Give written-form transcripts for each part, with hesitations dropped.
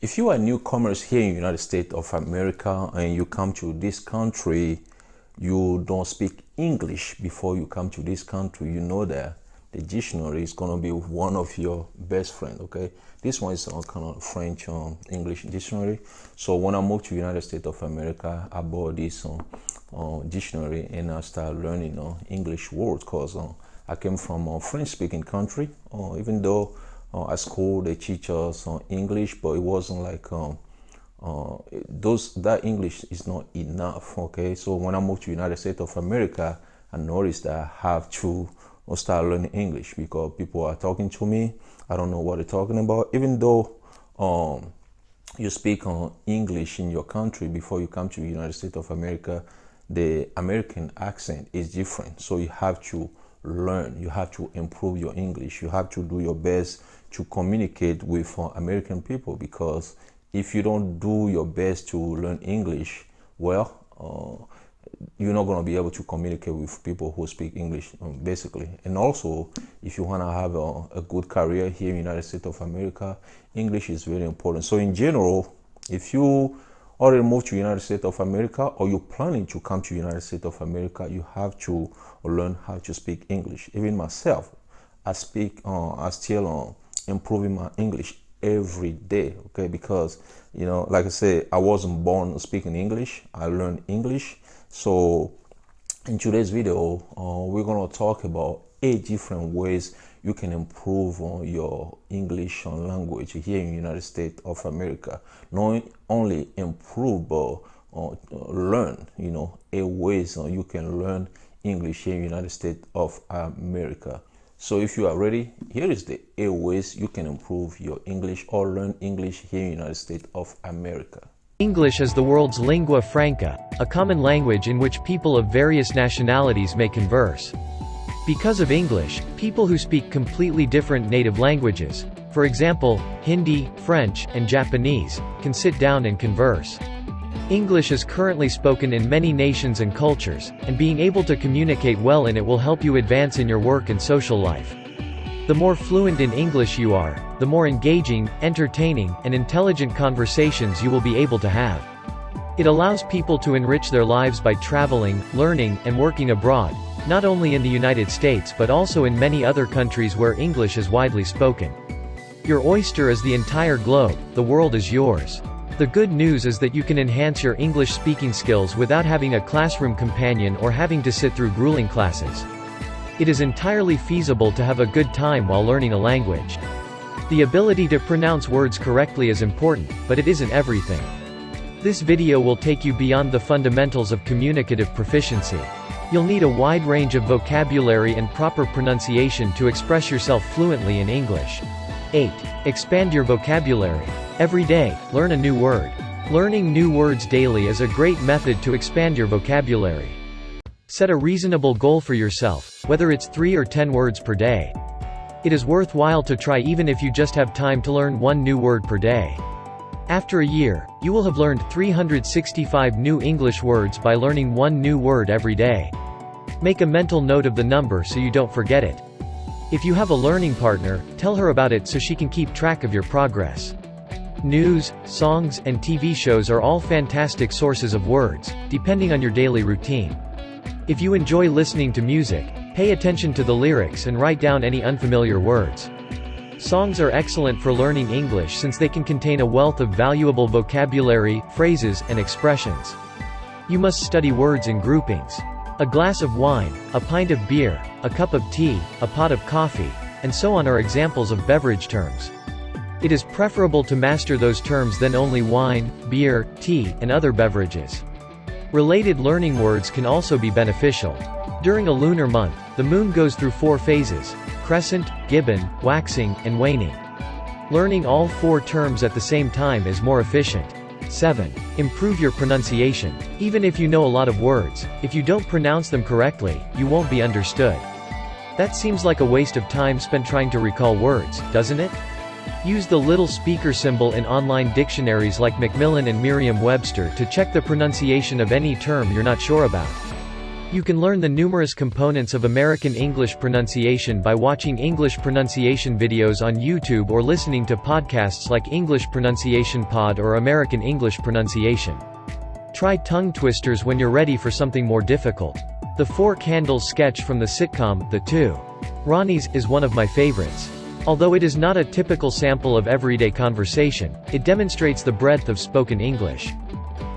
If you are newcomers here in the United States of America and you come to this country, you don't speak English before you come to this country, you know that the dictionary is going to be one of your best friends, okay? This one is a kind of French English dictionary. So when I moved to the United States of America, I bought this dictionary and I started learning English words because I came from a French-speaking country, even though at school they teach us English, but it wasn't like that English is not enough. Okay, so when I moved to United States of America, I noticed that I have to start learning English because people are talking to me. I don't know what they're talking about. Even though you speak English in your country before you come to the United States of America, the American accent is different. So you have to learn, you have to improve your English, you have to do your best to communicate with American people, because if you don't do your best to learn English, well, you're not going to be able to communicate with people who speak English, basically. And also, if you want to have a good career here in the United States of America, English is very important. So in general, if you already moved to the United States of America or you're planning to come to the United States of America, you have to learn how to speak English. Even myself, I still improving my English every day, okay? Because, like I said, I wasn't born speaking English. I learned English. So in today's video, we're going to talk about 8 different ways you can improve on your English language here in the United States of America. Not only improve, but learn, 8 ways you can learn English here in the United States of America. So if you are ready, here is the 8 ways you can improve your English or learn English here in the United States of America. English is the world's lingua franca, a common language in which people of various nationalities may converse. Because of English, people who speak completely different native languages, for example, Hindi, French, and Japanese, can sit down and converse. English is currently spoken in many nations and cultures, and being able to communicate well in it will help you advance in your work and social life. The more fluent in English you are, the more engaging, entertaining, and intelligent conversations you will be able to have. It allows people to enrich their lives by traveling, learning, and working abroad, not only in the United States but also in many other countries where English is widely spoken. Your oyster is the entire globe, the world is yours. The good news is that you can enhance your English speaking skills without having a classroom companion or having to sit through grueling classes. It is entirely feasible to have a good time while learning a language. The ability to pronounce words correctly is important, but it isn't everything. This video will take you beyond the fundamentals of communicative proficiency. You'll need a wide range of vocabulary and proper pronunciation to express yourself fluently in English. 8. Expand your vocabulary. Every day, learn a new word. Learning new words daily is a great method to expand your vocabulary. Set a reasonable goal for yourself, whether it's 3 or 10 words per day. It is worthwhile to try even if you just have time to learn 1 new word per day. After a year, you will have learned 365 new English words by learning 1 new word every day. Make a mental note of the number so you don't forget it. If you have a learning partner, tell her about it so she can keep track of your progress. News, songs, and TV shows are all fantastic sources of words, depending on your daily routine. If you enjoy listening to music, pay attention to the lyrics and write down any unfamiliar words. Songs are excellent for learning English since they can contain a wealth of valuable vocabulary, phrases, and expressions. You must study words in groupings. A glass of wine, a pint of beer, a cup of tea, a pot of coffee, and so on are examples of beverage terms. It is preferable to master those terms than only wine, beer, tea, and other beverages. Related learning words can also be beneficial. During a lunar month, the moon goes through 4 phases: crescent, gibbon, waxing, and waning. Learning all 4 terms at the same time is more efficient. 7. Improve your pronunciation. Even if you know a lot of words, if you don't pronounce them correctly, you won't be understood. That seems like a waste of time spent trying to recall words, doesn't it? Use the little speaker symbol in online dictionaries like Macmillan and Merriam-Webster to check the pronunciation of any term you're not sure about. You can learn the numerous components of American English pronunciation by watching English pronunciation videos on YouTube or listening to podcasts like English Pronunciation Pod or American English Pronunciation. Try tongue twisters when you're ready for something more difficult. The Four Candles sketch from the sitcom, The Two Ronnies, is one of my favorites. Although it is not a typical sample of everyday conversation, it demonstrates the breadth of spoken English.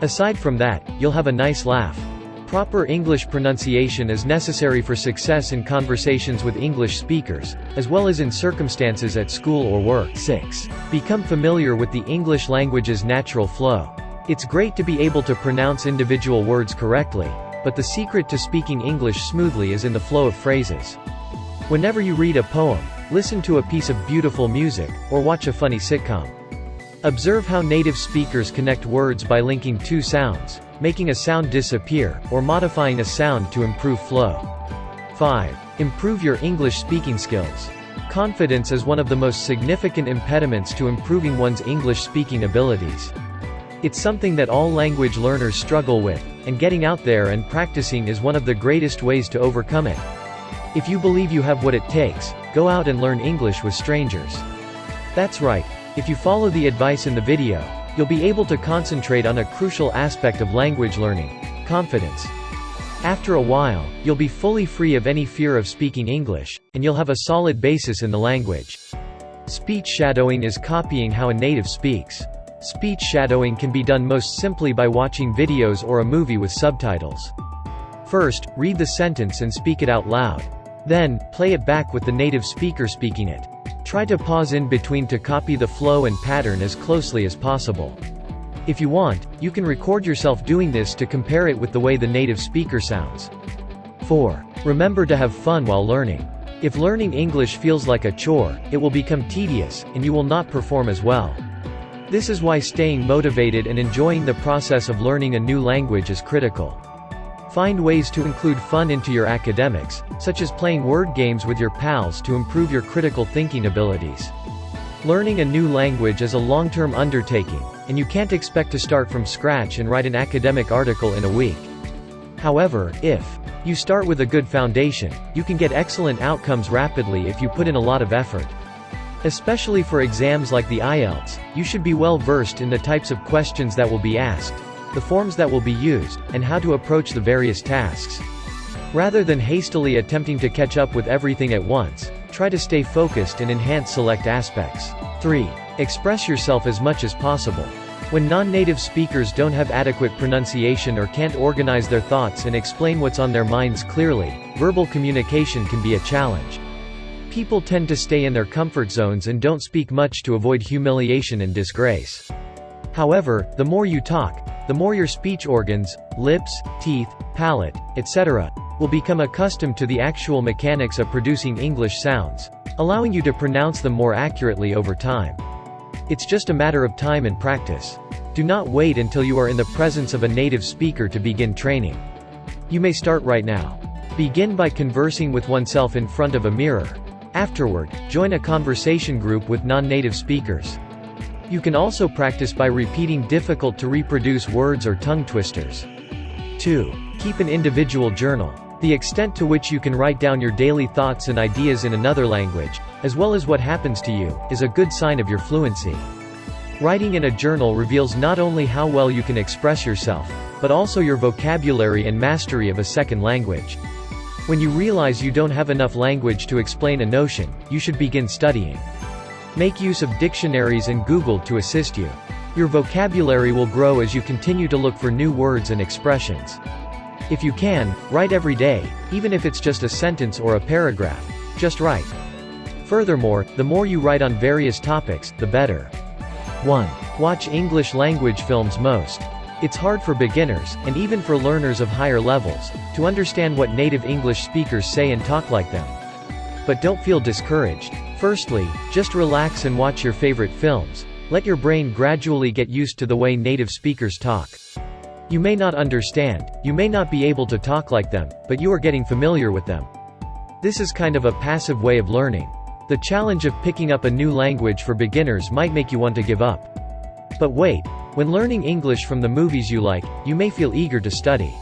Aside from that, you'll have a nice laugh. Proper English pronunciation is necessary for success in conversations with English speakers, as well as in circumstances at school or work. 6. Become familiar with the English language's natural flow. It's great to be able to pronounce individual words correctly, but the secret to speaking English smoothly is in the flow of phrases. Whenever you read a poem, listen to a piece of beautiful music, or watch a funny sitcom, observe how native speakers connect words by linking two sounds, making a sound disappear, or modifying a sound to improve flow. 5. Improve your English speaking skills. Confidence is one of the most significant impediments to improving one's English speaking abilities. It's something that all language learners struggle with, and getting out there and practicing is one of the greatest ways to overcome it. If you believe you have what it takes, go out and learn English with strangers. That's right. If you follow the advice in the video, you'll be able to concentrate on a crucial aspect of language learning: confidence. After a while, you'll be fully free of any fear of speaking English, and you'll have a solid basis in the language. Speech shadowing is copying how a native speaks. Speech shadowing can be done most simply by watching videos or a movie with subtitles. First, read the sentence and speak it out loud. Then, play it back with the native speaker speaking it. Try to pause in between to copy the flow and pattern as closely as possible. If you want, you can record yourself doing this to compare it with the way the native speaker sounds. 4. Remember to have fun while learning. If learning English feels like a chore, it will become tedious, and you will not perform as well. This is why staying motivated and enjoying the process of learning a new language is critical. Find ways to include fun into your academics, such as playing word games with your pals to improve your critical thinking abilities. Learning a new language is a long-term undertaking, and you can't expect to start from scratch and write an academic article in a week. However, if you start with a good foundation, you can get excellent outcomes rapidly if you put in a lot of effort. Especially for exams like the IELTS, you should be well versed in the types of questions that will be asked, the forms that will be used, and how to approach the various tasks. Rather than hastily attempting to catch up with everything at once, try to stay focused and enhance select aspects. 3. Express yourself as much as possible. When non-native speakers don't have adequate pronunciation or can't organize their thoughts and explain what's on their minds clearly, verbal communication can be a challenge. People tend to stay in their comfort zones and don't speak much to avoid humiliation and disgrace. However, the more you talk, the more your speech organs, lips, teeth, palate, etc., will become accustomed to the actual mechanics of producing English sounds, allowing you to pronounce them more accurately over time. It's just a matter of time and practice. Do not wait until you are in the presence of a native speaker to begin training. You may start right now. Begin by conversing with oneself in front of a mirror. Afterward, join a conversation group with non-native speakers. You can also practice by repeating difficult to reproduce words or tongue twisters. 2. Keep an individual journal. The extent to which you can write down your daily thoughts and ideas in another language, as well as what happens to you, is a good sign of your fluency. Writing in a journal reveals not only how well you can express yourself, but also your vocabulary and mastery of a second language. When you realize you don't have enough language to explain a notion, you should begin studying. Make use of dictionaries and Google to assist you. Your vocabulary will grow as you continue to look for new words and expressions. If you can, write every day, even if it's just a sentence or a paragraph. Just write. Furthermore, the more you write on various topics, the better. 1. Watch English language films most. It's hard for beginners, and even for learners of higher levels, to understand what native English speakers say and talk like them. But don't feel discouraged. Firstly, just relax and watch your favorite films. Let your brain gradually get used to the way native speakers talk. You may not understand, you may not be able to talk like them, but you are getting familiar with them. This is kind of a passive way of learning. The challenge of picking up a new language for beginners might make you want to give up. But wait, when learning English from the movies you like, you may feel eager to study.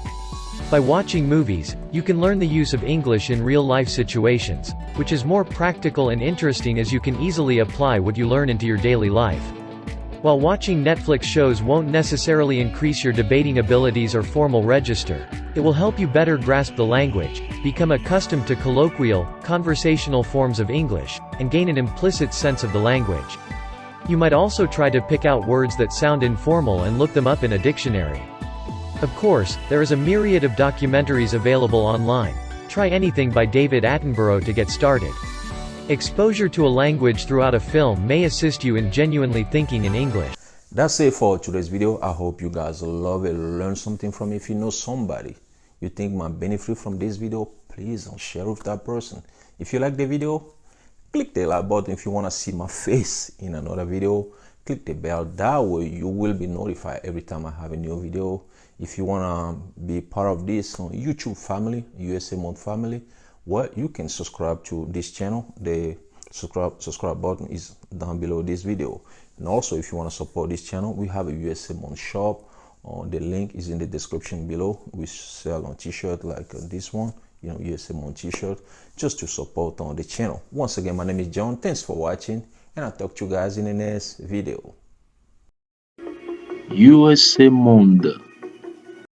By watching movies, you can learn the use of English in real-life situations, which is more practical and interesting as you can easily apply what you learn into your daily life. While watching Netflix shows won't necessarily increase your debating abilities or formal register, it will help you better grasp the language, become accustomed to colloquial, conversational forms of English, and gain an implicit sense of the language. You might also try to pick out words that sound informal and look them up in a dictionary. Of course, there is a myriad of documentaries available online. Try anything by David Attenborough to get started. Exposure to a language throughout a film may assist you in genuinely thinking in English. That's it for today's video. I hope you guys love it, learn something from it. If you know somebody you think might benefit from this video, please share with that person. If you like the video, click the like button. If you want to see my face in another video, click the bell. That way you will be notified every time I have a new video. If you want to be part of this YouTube family, USA Month family, well, you can subscribe to this channel. The subscribe button is down below this video. And also, if you want to support this channel, we have a USA Month shop. The link is in the description below. We sell on t-shirt like this one, USA Month t-shirt, just to support on the channel. Once again, my name is John. Thanks for watching, and I'll talk to you guys in the next video. USA Month.